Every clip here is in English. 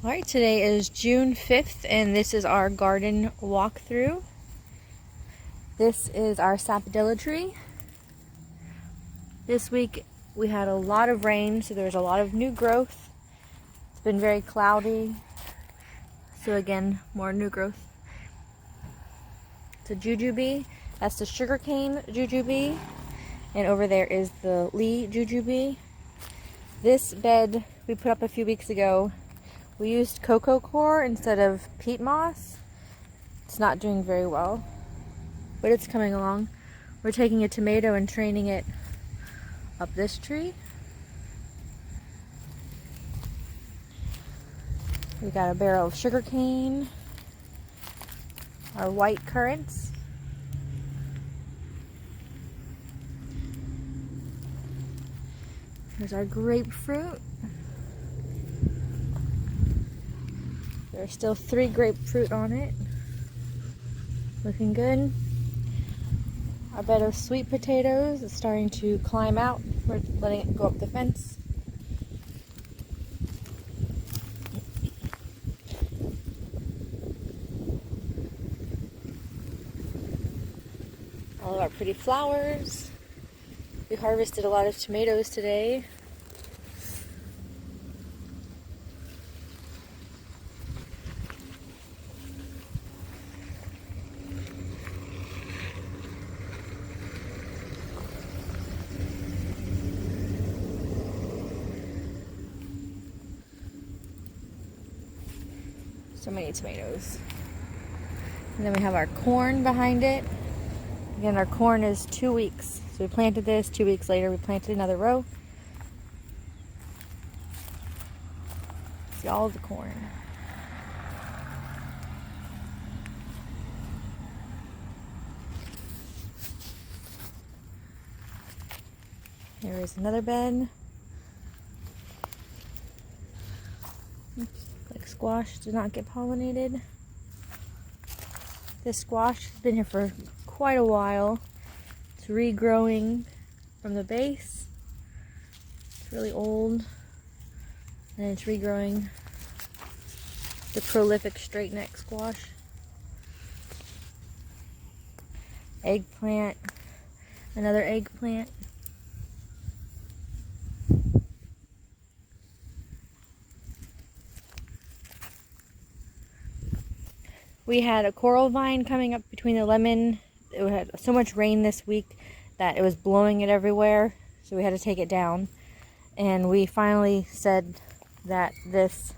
Alright, today is June 5th and this is our garden walkthrough. This is our sapodilla tree. This week we had a lot of rain, so there's a lot of new growth. It's been very cloudy, so again, more new growth. It's a jujube, that's the sugarcane jujube, and over there is the Lee jujube. This bed we put up a few weeks ago. We used cocoa coir instead of peat moss. It's not doing very well, but it's coming along. We're taking a tomato and training it up this tree. We got a barrel of sugar cane, our white currants, here's our grapefruit. There's still 3 grapefruit on it. Looking good. Our bed of sweet potatoes is starting to climb out. We're letting it go up the fence. All of our pretty flowers. We harvested a lot of tomatoes today. So many tomatoes. And then we have our corn behind it. Again, our corn is 2 weeks. So we planted this, 2 weeks later we planted another row. See all of the corn. Here is another bed. Oops. Like squash did not get pollinated. This squash has been here for quite a while. It's regrowing from the base. It's really old. And it's regrowing the prolific straight neck squash. Eggplant. Another eggplant. We had a coral vine coming up between the lemon. It had so much rain this week that it was blowing it everywhere, so we had to take it down. And we finally said that this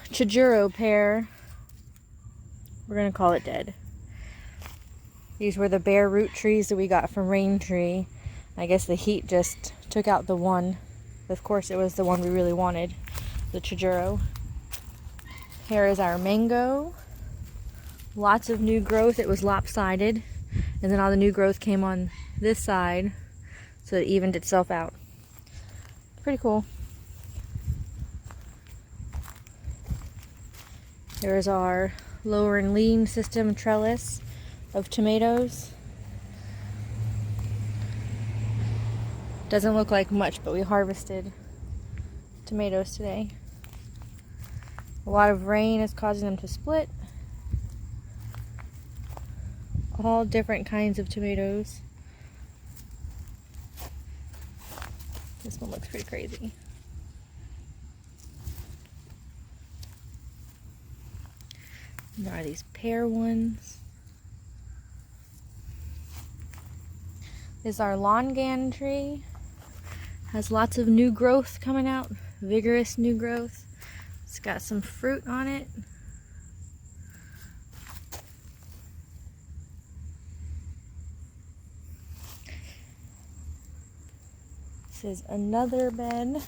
chijuro pear, we're going to call it dead. These were the bare root trees that we got from Rain Tree. I guess the heat just took out the one. Of course, it was the one we really wanted, the chijuro. Here is our mango. Lots of new growth. It was lopsided, and then all the new growth came on this side, so it evened itself out. Pretty cool. Here's our lower and lean system trellis of tomatoes. Doesn't look like much, but we harvested tomatoes today. A lot of rain is causing them to split. All different kinds of tomatoes. This one looks pretty crazy. And there are these pear ones. This is our longan tree. Has lots of new growth coming out. Vigorous new growth. It's got some fruit on it. This is another bed.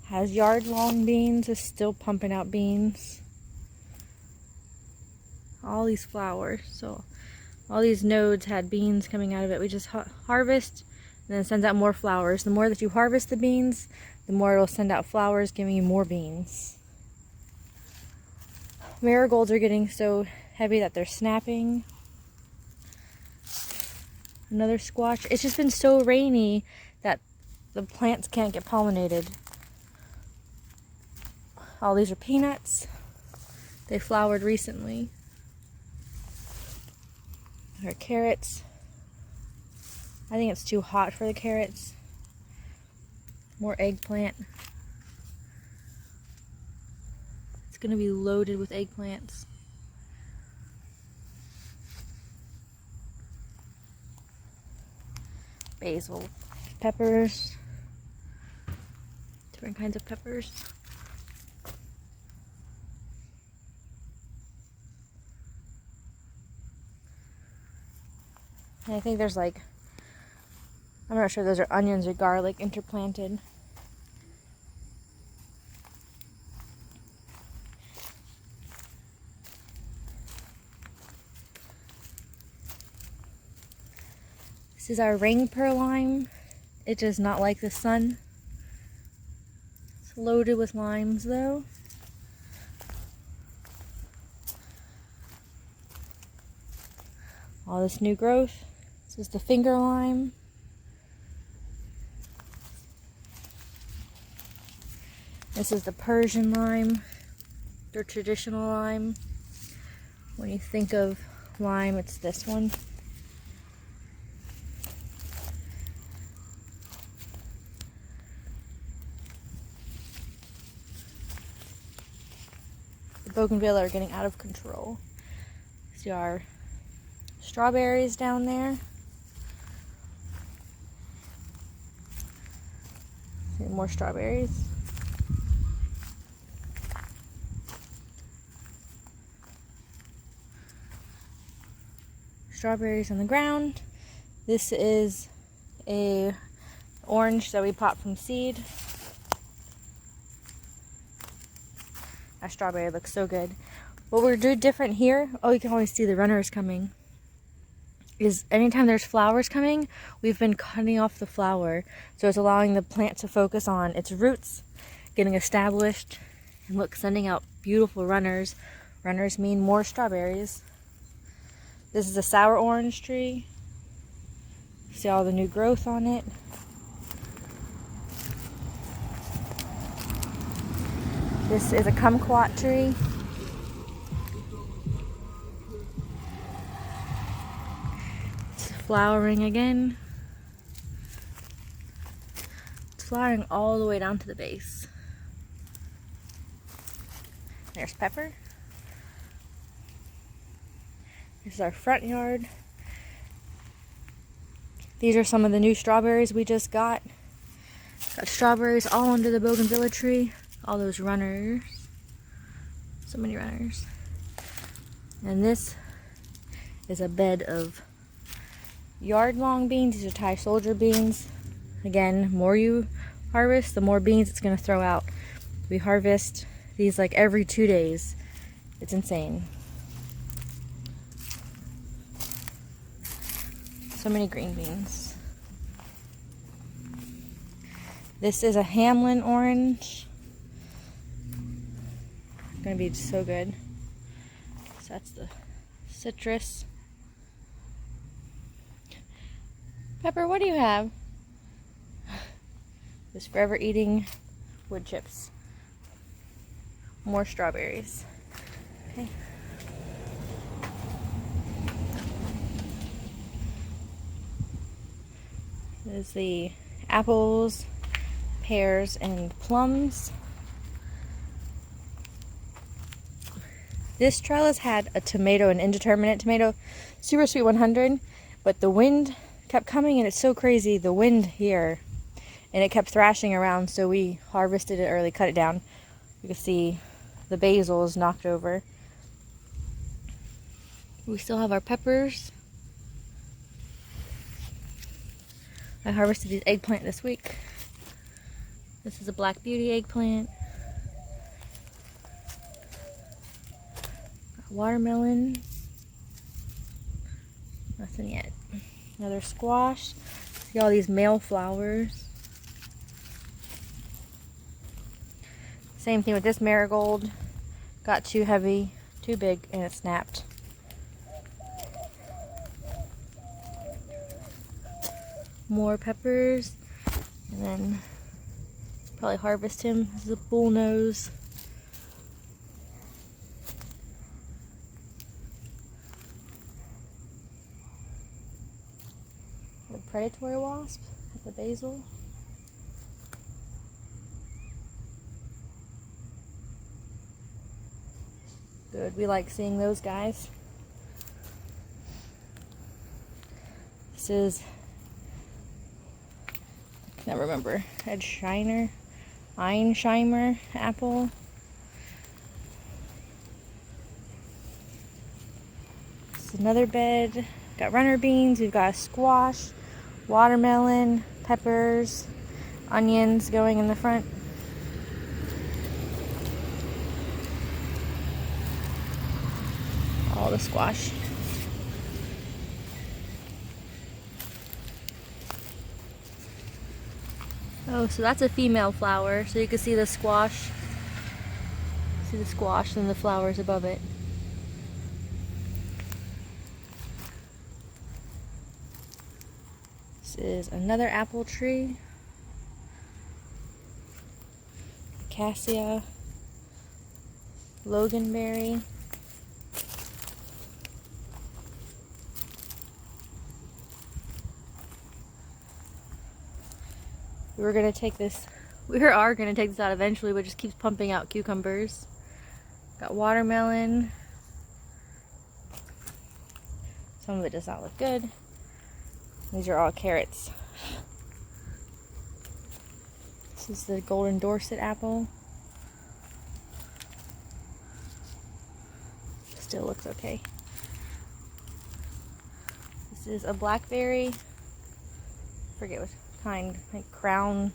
Has yard-long beans. Is still pumping out beans. All these flowers. So all these nodes had beans coming out of it. We just harvest and then it sends out more flowers. The more that you harvest the beans, the more it will send out flowers, giving you more beans. Marigolds are getting so heavy that they're snapping. Another squash. It's just been so rainy that the plants can't get pollinated. All these are peanuts. They flowered recently. Our carrots. I think it's too hot for the carrots. More eggplant. It's going to be loaded with eggplants. Basil. Peppers. Different kinds of peppers. And I think there's like, I'm not sure if those are onions or garlic interplanted. This is our ring pearl lime. It does not like the sun. It's loaded with limes though. All this new growth. This is the finger lime. This is the Persian lime, their traditional lime. When you think of lime, it's this one. The bougainvillea are getting out of control. See our strawberries down there. See more strawberries. Strawberries on the ground. This is a orange that we popped from seed. That strawberry looks so good. What we're doing different here, oh, you can always see the runners coming, is anytime there's flowers coming, we've been cutting off the flower. So it's allowing the plant to focus on its roots, getting established, and look, sending out beautiful runners. Runners mean more strawberries. This is a sour orange tree. See all the new growth on it. This is a kumquat tree. It's flowering again. It's flowering all the way down to the base. There's pepper. This is our front yard. These are some of the new strawberries we just got. Got strawberries all under the bougainvillea tree. All those runners. So many runners. And this is a bed of yard-long beans. These are Thai soldier beans. Again, more you harvest, the more beans it's going to throw out. We harvest these like every 2 days. It's insane. So many green beans. This is a Hamlin orange. It's gonna be so good. So that's the citrus. Pepper, what do you have? This forever eating wood chips. More strawberries. Okay. There's the apples, pears, and plums. This trellis had a tomato, an indeterminate tomato, super sweet 100, but the wind kept coming and it's so crazy, the wind here, and it kept thrashing around, so we harvested it early, cut it down. You can see the basil is knocked over. We still have our peppers. I harvested these eggplant this week. This is a black beauty eggplant. Watermelon. Nothing yet. Another squash. See all these male flowers. Same thing with this marigold. Got too heavy, too big, and it snapped. More peppers, and then probably harvest him. This is a bullnose. predatory wasp at the basil. Good, we like seeing those guys. This is, I can't remember, Einsheimer apple. This is another bed. Got runner beans, we've got squash, watermelon, peppers, onions going in the front. All the squash. Oh, so that's a female flower, so you can see the squash. See the squash and the flowers above it. This is another apple tree. Cassia. Loganberry. We are gonna take this out eventually, but it just keeps pumping out cucumbers. Got watermelon. Some of it does not look good. These are all carrots. This is the golden Dorset apple. Still looks okay. This is a blackberry. Forget what kind, like crown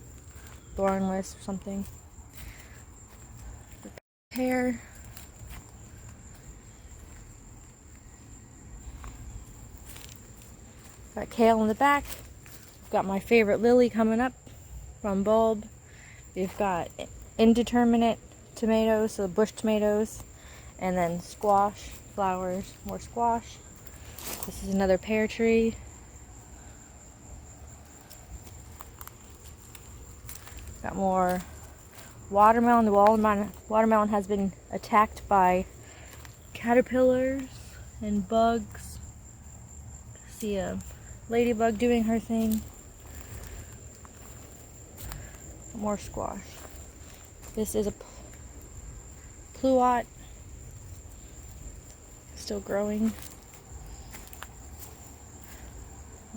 thornless or something. Pear. Got kale in the back. Got my favorite lily coming up from bulb. We've got indeterminate tomatoes, so bush tomatoes, and then squash, flowers, more squash. This is another pear tree. Got more watermelon. The watermelon has been attacked by caterpillars and bugs. See a ladybug doing her thing. More squash. This is a pluot. Still growing.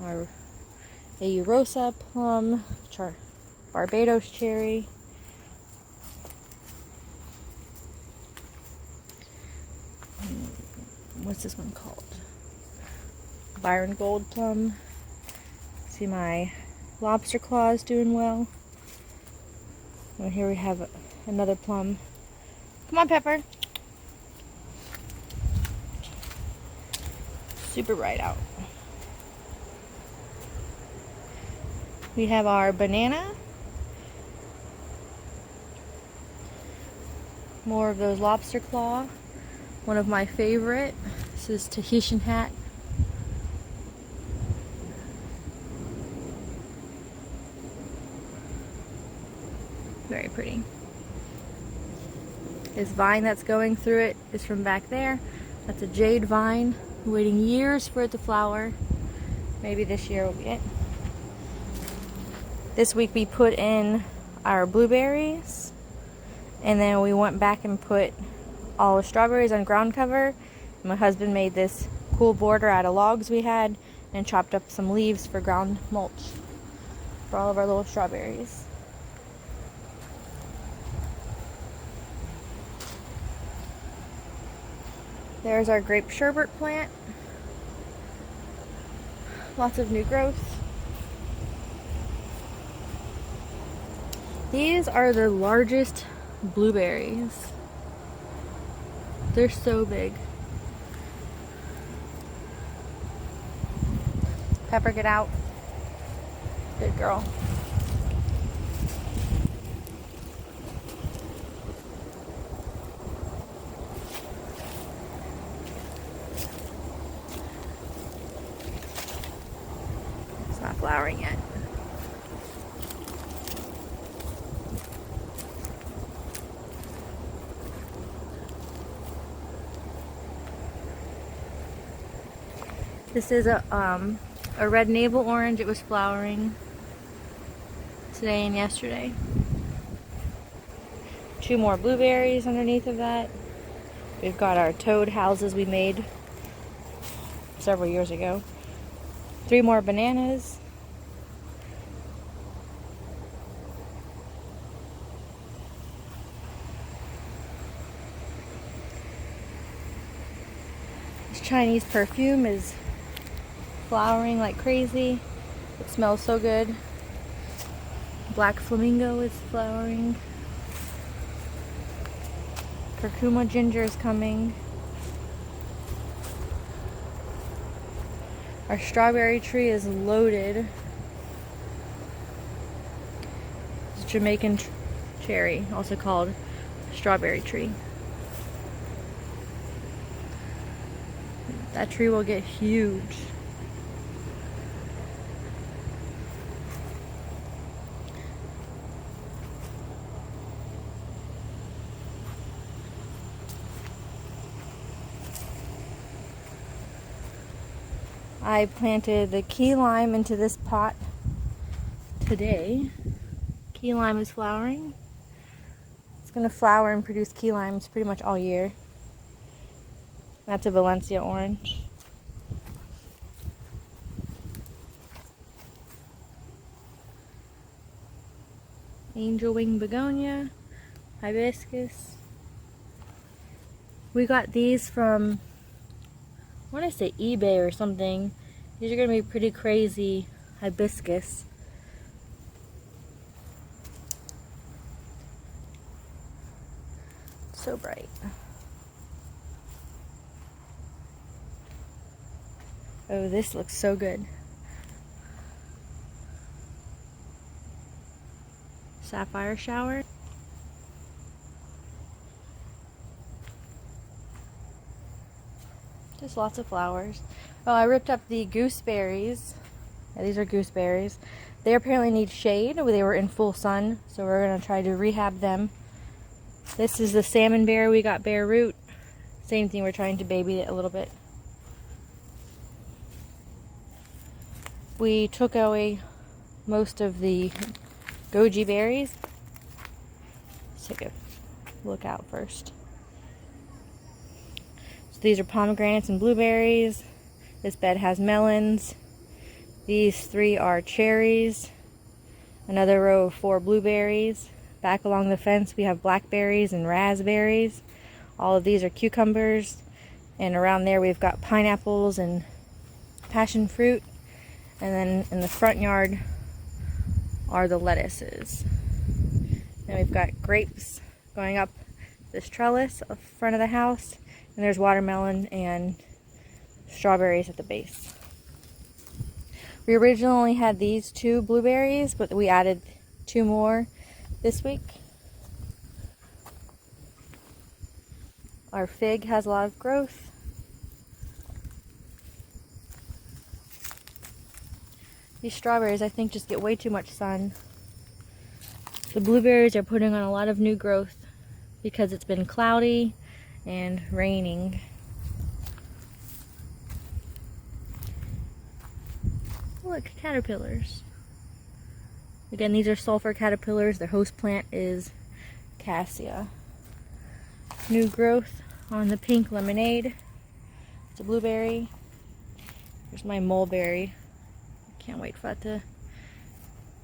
Our Aerosa plum. Barbados cherry. What's this one called? Byron gold plum. See my lobster claws doing well. And here we have another plum. Come on, Pepper. Super bright out. We have our banana. More of those lobster claw. One of my favorite. This is Tahitian hat. Very pretty. This vine that's going through it is from back there. That's a jade vine. Waiting years for it to flower. Maybe this year will be it. This week we put in our blueberries. And then we went back and put all the strawberries on ground cover. My husband made this cool border out of logs we had and chopped up some leaves for ground mulch for all of our little strawberries. There's our grape sherbet plant. Lots of new growth. These are the largest blueberries. They're so big. Pepper, get out. Good girl. It's not flowering yet. This is a A red navel orange, it was flowering today and yesterday. 2 more blueberries underneath of that. We've got our toad houses we made several years ago. 3 more bananas. This Chinese perfume is flowering like crazy. It smells so good. Black flamingo is flowering. Curcuma ginger is coming. Our strawberry tree is loaded. It's Jamaican cherry, also called strawberry tree. That tree will get huge. I planted the key lime into this pot today. Key lime is flowering. It's going to flower and produce key limes pretty much all year. That's a Valencia orange. Angel wing begonia, hibiscus. We got these from, I want to say eBay or something. These are going to be pretty crazy hibiscus. So bright. Oh, this looks so good. Sapphire shower. Just lots of flowers. Oh, I ripped up the gooseberries. Yeah, these are gooseberries. They apparently need shade. They were in full sun, so we're going to try to rehab them. This is the salmonberry. We got bare root. Same thing, we're trying to baby it a little bit. We took away most of the goji berries. Let's take a look out first. So these are pomegranates and blueberries. This bed has melons. These 3 are cherries. Another row of 4 blueberries. Back along the fence we have blackberries and raspberries. All of these are cucumbers. And around there we've got pineapples and passion fruit. And then in the front yard are the lettuces. Then we've got grapes going up this trellis in front of the house. And there's watermelon and strawberries at the base. We originally had these 2 blueberries, but we added 2 more this week. Our fig has a lot of growth. These strawberries, I think, just get way too much sun. The blueberries are putting on a lot of new growth because it's been cloudy and raining. Look, caterpillars. Again, these are sulfur caterpillars. Their host plant is cassia. New growth on the pink lemonade. It's a blueberry. There's my mulberry. Can't wait for that to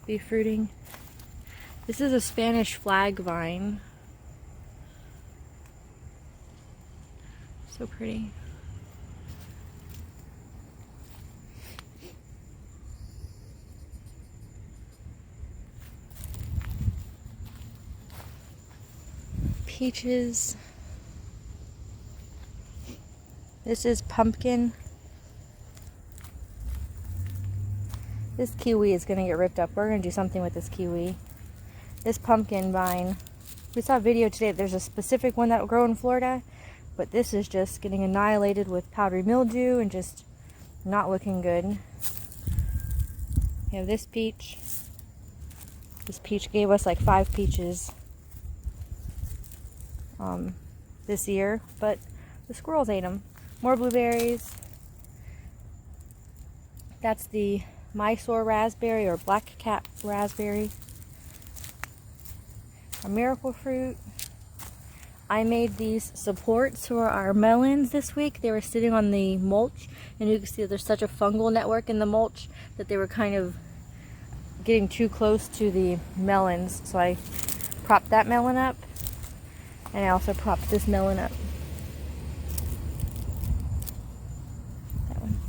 be fruiting. This is a Spanish flag vine. So pretty. Peaches. This is pumpkin. This kiwi is going to get ripped up. We're going to do something with this kiwi. This pumpkin vine. We saw a video today. There's a specific one that will grow in Florida. But this is just getting annihilated with powdery mildew and just not looking good. We have this peach. This peach gave us like 5 peaches this year. But the squirrels ate them. More blueberries. That's the Mysore raspberry or black cat raspberry. Our miracle fruit. I made these supports for our melons this week. They were sitting on the mulch, and you can see that there's such a fungal network in the mulch that they were kind of getting too close to the melons. So I propped that melon up, and I also propped this melon up. That one.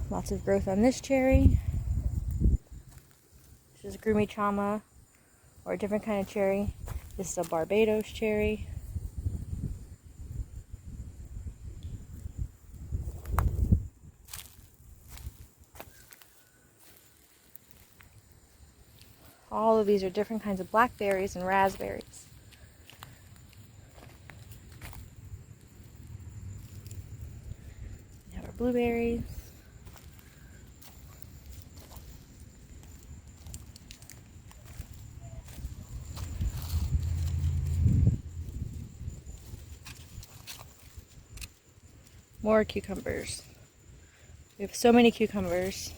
Lots of growth on this cherry. This is Grumi Chama, or a different kind of cherry. This is a Barbados cherry. All of these are different kinds of blackberries and raspberries. We have our blueberries. More cucumbers. We have so many cucumbers.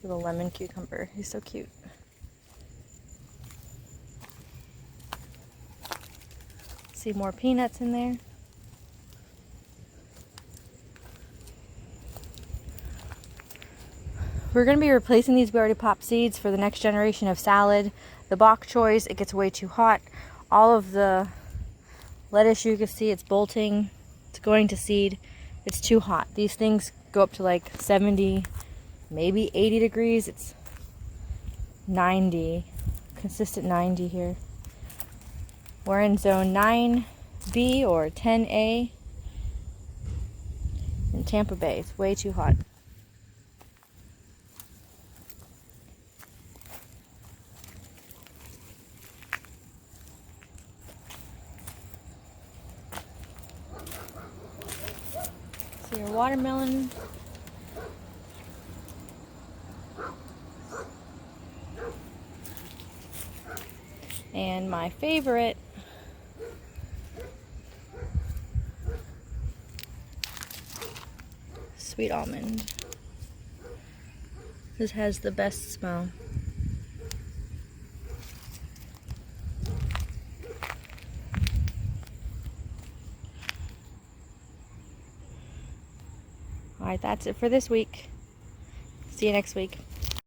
Little lemon cucumber. He's so cute. See more peanuts in there. We're going to be replacing these. We already popped seeds for the next generation of salad. The bok choys, it gets way too hot. All of the lettuce, you can see it's bolting. It's going to seed. It's too hot. These things go up to like 70, maybe 80 degrees. It's 90, consistent 90 here. We're in zone 9B or 10A in Tampa Bay. It's way too hot. See your watermelon. And my favorite, sweet almond. This has the best smell. Alright, that's it for this week. See you next week.